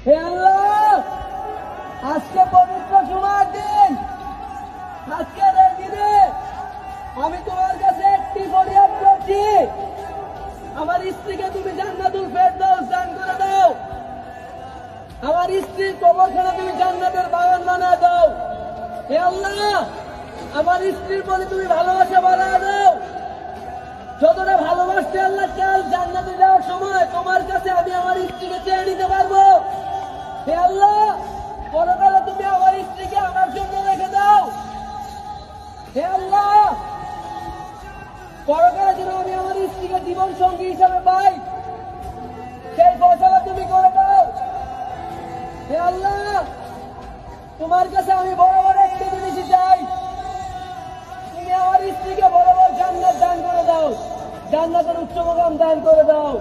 হে আল্লাহ, আজকে পবিত্র জুমার দিন, আজকের এই দিনে আমি তোমার কাছে একটি ফরিয়াদ করছি, আমার স্ত্রীকে তুমি জান্নাতুল ফেরদাউস দান করে দাও, আমার স্ত্রীর কবরখানা তুমি জান্নাতের বাগান বানিয়ে দাও। হে আল্লাহ, আমার স্ত্রীর প্রতি তুমি ভালোবাসা বাড়ায় দাও, যতটা ভালোবাসতে আল্লাহ কাল জান্নাতে যাওয়ার সময় তোমার কাছে আমি আমার স্ত্রীকে চেয়ে নিতে পারবো। হে আল্লাহ, পরকালে তুমি আমার স্ত্রীকে আমার জন্য রেখে দাও। হে আল্লাহ, পরকালে যেন আমি আমার স্ত্রীকে জীবন সঙ্গী হিসাবে পাই, সেই ফয়সালা তুমি করে দাও। হে আল্লাহ, তোমার কাছে আমি বড় বড় একটি জিনিস চাই, তুমি আমার স্ত্রীকে বড় বড় জান্নাত দান করে দাও, জান্নাতের উচ্চ মুকাম দান করে দাও।